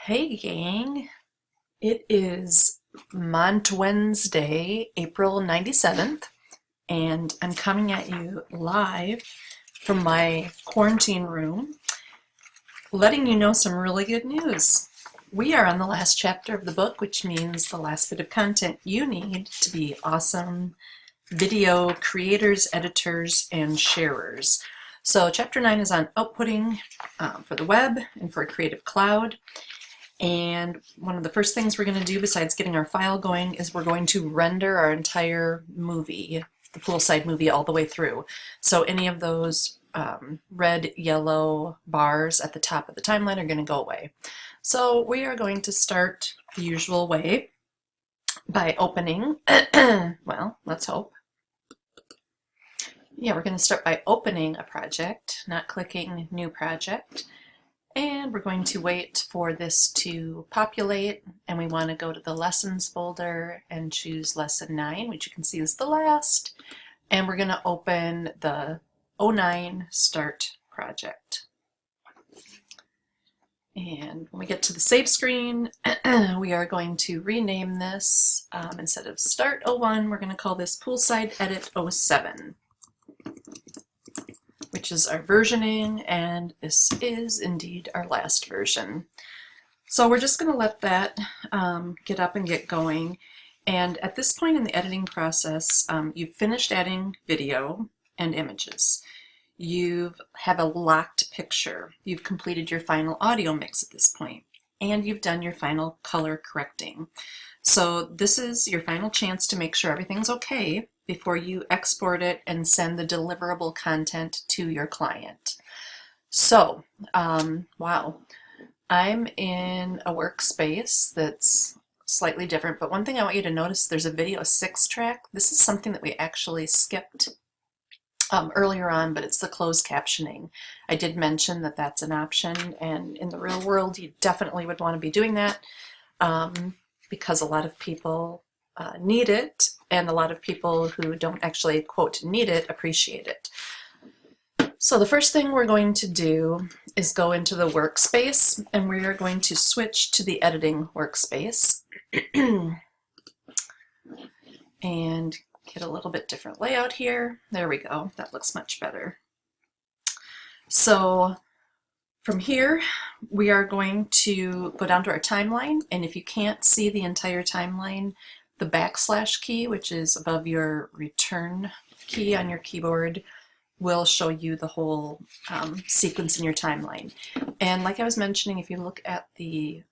Hey gang, it is Mont Wednesday, April 97th, and I'm coming at you live from my quarantine room, letting you know some really good news. We are on the last chapter of the book, which means the last bit of content you need to be awesome video creators, editors, and sharers. So chapter 9 is on outputting for the web and for Creative Cloud. And one of the first things we're going to do besides getting our file going is we're going to render our entire movie, the poolside movie, all the way through. So any of those red, yellow bars at the top of the timeline are going to go away. So we are going to start the usual way by opening, well, let's hope. Yeah, we're going to start by opening a project, not clicking New Project. And we're going to wait for this to populate, and we want to go to the Lessons folder and choose Lesson 9, which you can see is the last. And we're going to open the '09 Start project. And when we get to the save screen, we are going to rename this. Instead of Start 01, we're going to call this Poolside Edit 07. Which is our versioning, and this is indeed our last version. So we're just going to let that get up and get going. And at this point in the editing process, you've finished adding video and images. You have a locked picture. You've completed your final audio mix at this point, and you've done your final color correcting. So this is your final chance to make sure everything's okay before you export it and send the deliverable content to your client. So, wow, I'm in a workspace that's slightly different, but one thing I want you to notice, there's a video 6 track. This is something that we actually skipped earlier on, but it's the closed captioning. I did mention that that's an option, and in the real world, you definitely would want to be doing that because a lot of people need it, and a lot of people who don't actually, quote, need it, appreciate it. So the first thing we're going to do is go into the workspace, and we are going to switch to the editing workspace and get a little bit different layout here. There we go. That looks much better. So from here, we are going to go down to our timeline, and if you can't see the entire timeline, the backslash key, which is above your return key on your keyboard, will show you the whole sequence in your timeline. And like I was mentioning, if you look at the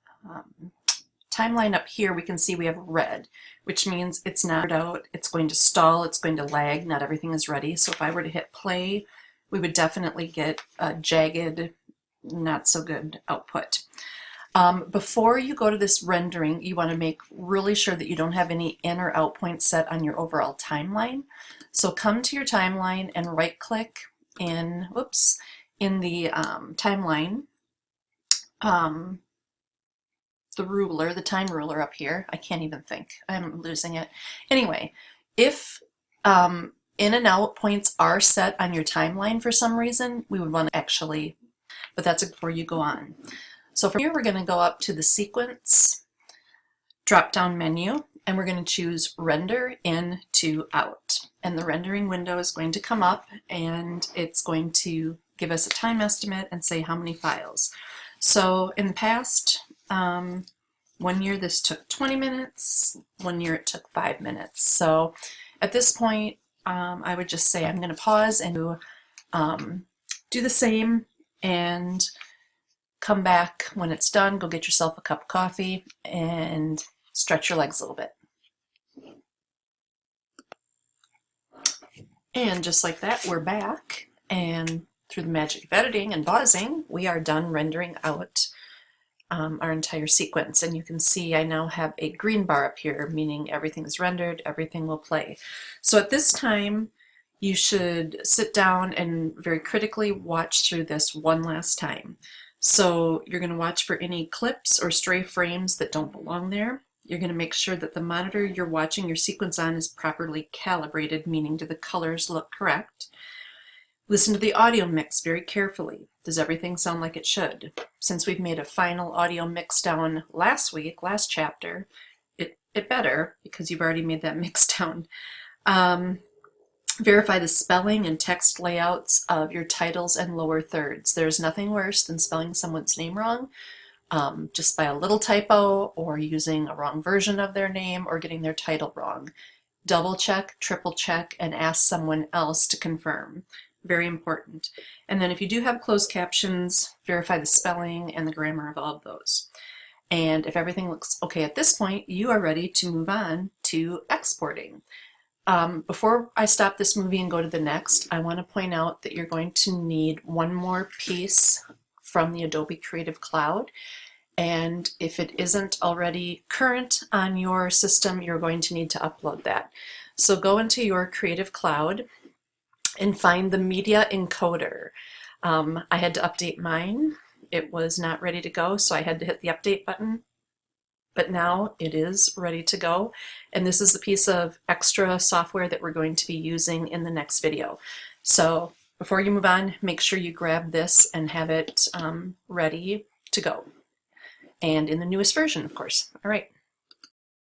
timeline up here, we can see we have red, which means it's not out, it's going to stall, it's going to lag, not everything is ready. So if I were to hit play, we would definitely get a jagged, not so good output. Before you go to this rendering, you want to make really sure that you don't have any in or out points set on your overall timeline. So come to your timeline and right click in, whoops, in the timeline, the ruler, the time ruler up here. I can't even think. I'm losing it. Anyway, if in and out points are set on your timeline for some reason, we would want to actually, but that's before you go on. So from here, we're going to go up to the sequence drop-down menu, and we're going to choose render in to out. And the rendering window is going to come up, and it's going to give us a time estimate and say how many files. So in the past, 1 year this took 20 minutes, 1 year it took 5 minutes. So at this point, I would just say I'm going to pause and do the same, and come back when it's done, go get yourself a cup of coffee, and stretch your legs a little bit. And just like that, we're back, and through the magic of editing and pausing, we are done rendering out our entire sequence. And you can see I now have a green bar up here, meaning everything is rendered, everything will play. So at this time, you should sit down and very critically watch through this one last time. So you're going to watch for any clips or stray frames that don't belong there. You're going to make sure that the monitor you're watching your sequence on is properly calibrated, meaning do the colors look correct. Listen to the audio mix very carefully. Does everything sound like it should? Since we've made a final audio mix down last week, last chapter, it better, because you've already made that mix down. Verify the spelling and text layouts of your titles and lower thirds. There's nothing worse than spelling someone's name wrong, just by a little typo, or using a wrong version of their name, or getting their title wrong. Double check, triple check, and ask someone else to confirm. Very important. And then if you do have closed captions, verify the spelling and the grammar of all of those. And if everything looks okay at this point, you are ready to move on to exporting. Before I stop this movie and go to the next, I want to point out that you're going to need one more piece from the Adobe Creative Cloud. And if it isn't already current on your system, you're going to need to upload that. So go into your Creative Cloud and find the media encoder. I had to update mine. It was not ready to go, so I had to hit the update button. But now it is ready to go. And this is the piece of extra software that we're going to be using in the next video. So before you move on, make sure you grab this and have it ready to go. And in the newest version, of course. All right.